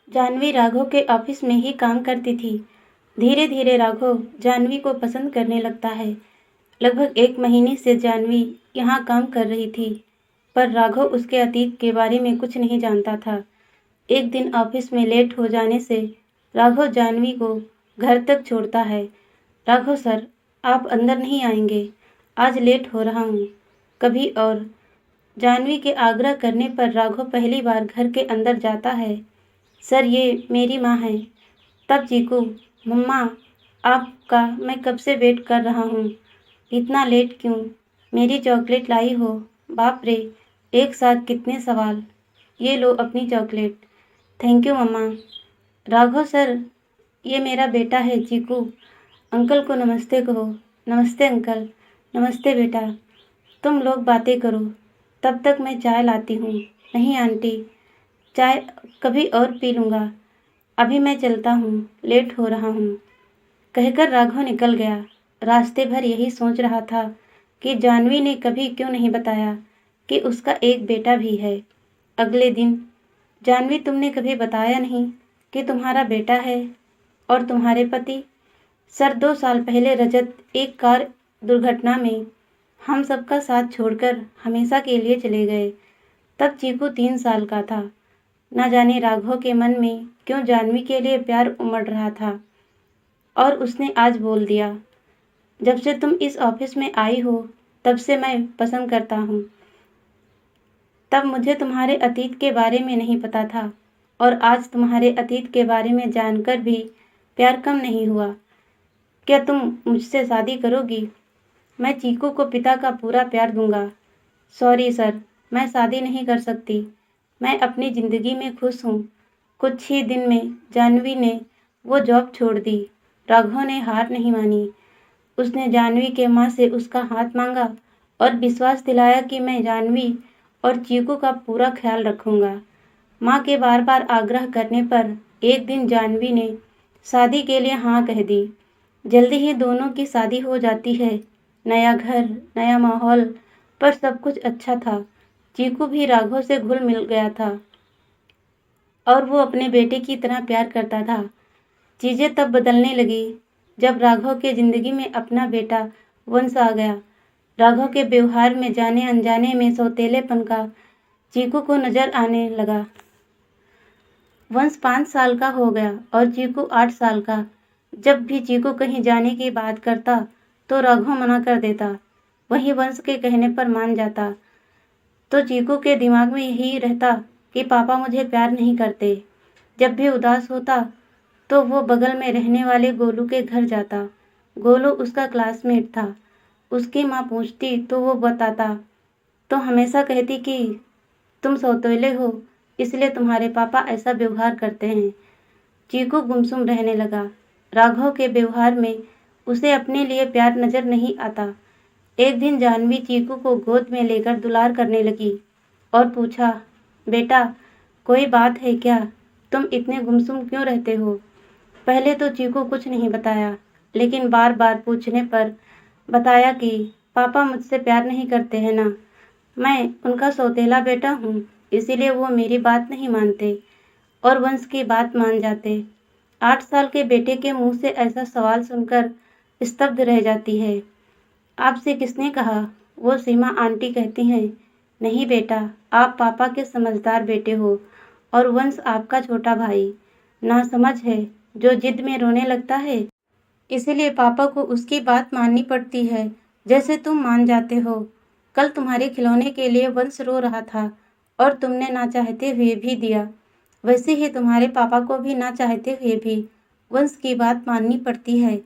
जानवी राघव के ऑफिस में ही काम करती थी। धीरे धीरे राघव जानवी को पसंद करने लगता है। लगभग 1 महीने से जानवी यहाँ काम कर रही थी, पर राघव उसके अतीत के बारे में कुछ नहीं जानता था। एक दिन ऑफिस में लेट हो जाने से राघव जानवी को घर तक छोड़ता है। राघव सर, आप अंदर नहीं आएंगे, आज लेट हो रहा हूँ, कभी और। जानवी के आग्रह करने पर राघव पहली बार घर के अंदर जाता है। सर, ये मेरी माँ है। तब चीकू, मम्मा, आपका मैं कब से वेट कर रहा हूँ, इतना लेट क्यों? मेरी चॉकलेट लाई हो? बाप रे, एक साथ कितने सवाल। ये लो अपनी chocolate. Thank you mamma. Raghav sir, ये मेरा बेटा है चीकू, अंकल को नमस्ते कहो। नमस्ते अंकल। नमस्ते बेटा। तुम लोग बातें करो, तब तक मैं चाय लाती हूँ। नहीं आंटी, चाय कभी और पी लूँगा, अभी मैं चलता हूँ, लेट हो रहा हूँ, कहकर राघव निकल गया। रास्ते भर यही सोच रहा था कि जानवी ने कभी क्यों नहीं बताया कि उसका एक बेटा भी है। अगले दिन, जानवी, तुमने कभी बताया नहीं कि तुम्हारा बेटा है और तुम्हारे पति? सर, 2 साल पहले रजत एक कार दुर्घटना में हम सबका साथ छोड़कर हमेशा के लिए चले गए। तब चीकू 3 साल का था। न जाने राघव के मन में क्यों जानवी के लिए प्यार उमड़ रहा था और उसने आज बोल दिया, जब से तुम इस ऑफिस में आई हो तब से मैं पसंद करता हूँ। तब मुझे तुम्हारे अतीत के बारे में नहीं पता था और आज तुम्हारे अतीत के बारे में जानकर भी प्यार कम नहीं हुआ। क्या तुम मुझसे शादी करोगी? मैं चीकू को पिता का पूरा प्यार दूंगा। सॉरी सर, मैं शादी नहीं कर सकती, मैं अपनी ज़िंदगी में खुश हूँ। कुछ ही दिन में जानवी ने वो जॉब छोड़ दी। राघव ने हार नहीं मानी। उसने जानवी के माँ से उसका हाथ मांगा और विश्वास दिलाया कि मैं जानवी और चीकू का पूरा ख्याल रखूंगा। माँ के बार बार आग्रह करने पर एक दिन जानवी ने शादी के लिए हाँ कह दी। जल्दी ही दोनों की शादी हो जाती है। नया घर, नया माहौल, पर सब कुछ अच्छा था। चीकू भी राघव से घुल मिल गया था और वो अपने बेटे की तरह प्यार करता था। चीज़ें तब बदलने लगी जब राघव के ज़िंदगी में अपना बेटा वंश आ गया। राघव के व्यवहार में जाने अनजाने में सौतेलेपन का चीकू को नज़र आने लगा। वंश 5 साल का हो गया और चीकू 8 साल का। जब भी चीकू कहीं जाने की बात करता तो राघव मना कर देता, वहीं वंश के कहने पर मान जाता। तो चीकू के दिमाग में यही रहता कि पापा मुझे प्यार नहीं करते। जब भी उदास होता तो वो बगल में रहने वाले गोलू के घर जाता। गोलू उसका क्लासमेट था। उसकी माँ पूछती तो वो बताता, तो हमेशा कहती कि तुम सौतेले हो, इसलिए तुम्हारे पापा ऐसा व्यवहार करते हैं। चीकू गुमसुम रहने लगा। राघव के व्यवहार में उसे अपने लिए प्यार नजर नहीं आता। एक दिन जानवी चीकू को गोद में लेकर दुलार करने लगी और पूछा, बेटा, कोई बात है क्या? तुम इतने गुमसुम क्यों रहते हो? पहले तो चीकू कुछ नहीं बताया, लेकिन बार बार पूछने पर बताया कि पापा मुझसे प्यार नहीं करते हैं ना, मैं उनका सौतेला बेटा हूँ, इसीलिए वो मेरी बात नहीं मानते और वंश की बात मान जाते। 8 साल के बेटे के मुंह से ऐसा सवाल सुनकर स्तब्ध रह जाती है। आपसे किसने कहा? वो सीमा आंटी कहती हैं। नहीं बेटा, आप पापा के समझदार बेटे हो और वंश आपका छोटा भाई। नासमझ है जो जिद में रोने लगता है, इसीलिए पापा को उसकी बात माननी पड़ती है, जैसे तुम मान जाते हो। कल तुम्हारे खिलौने के लिए वंश रो रहा था और तुमने ना चाहते हुए भी दिया। वैसे ही तुम्हारे पापा को भी ना चाहते हुए भी वंश की बात माननी पड़ती है।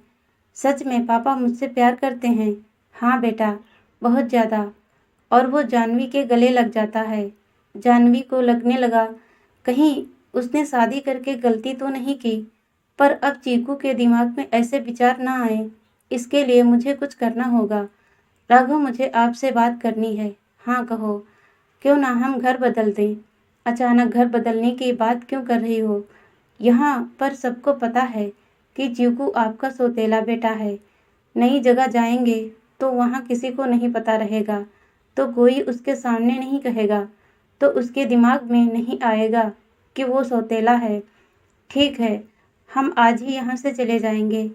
सच में पापा मुझसे प्यार करते हैं? हाँ बेटा, बहुत ज़्यादा। और वो जानवी के गले लग जाता है। जानवी को लगने लगा कहीं उसने शादी करके गलती तो नहीं की, पर अब चीकू के दिमाग में ऐसे विचार ना आए, इसके लिए मुझे कुछ करना होगा। राघव, मुझे आपसे बात करनी है। हाँ कहो। क्यों ना हम घर बदल दें? अचानक घर बदलने की बात क्यों कर रही हो? यहाँ पर सबको पता है कि चीकू आपका सौतेला बेटा है। नई जगह जाएंगे तो वहाँ किसी को नहीं पता रहेगा, तो कोई उसके सामने नहीं कहेगा, तो उसके दिमाग में नहीं आएगा कि वो सौतेला है। ठीक है, हम आज ही यहाँ से चले जाएंगे।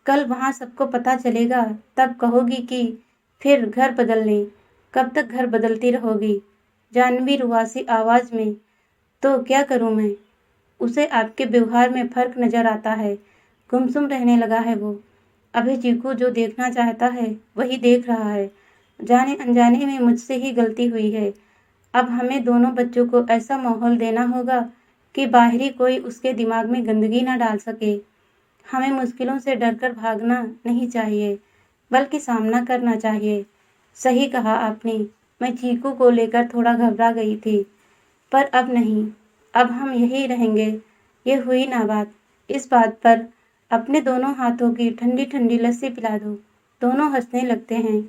कल वहाँ सबको पता चलेगा, तब कहोगी कि फिर घर बदल लें। कब तक घर बदलती रहोगी? जाह्नवी रुआसी आवाज़ में। तो क्या करूँ मैं? उसे आपके व्यवहार में फ़र्क नज़र आता है। गुमसुम रहने लगा है वो। अभी चीकू जो देखना चाहता है वही देख रहा है। जाने अनजाने में मुझसे ही गलती हुई है। अब हमें दोनों बच्चों को ऐसा माहौल देना होगा कि बाहरी कोई उसके दिमाग में गंदगी ना डाल सके। हमें मुश्किलों से डरकर भागना नहीं चाहिए, बल्कि सामना करना चाहिए। सही कहा आपने। मैं चीकू को लेकर थोड़ा घबरा गई थी, पर अब नहीं। अब हम यहीं रहेंगे। ये हुई ना बात। इस बात पर अपने दोनों हाथों की ठंडी ठंडी लस्सी पिला दो। दोनों हंसने लगते हैं।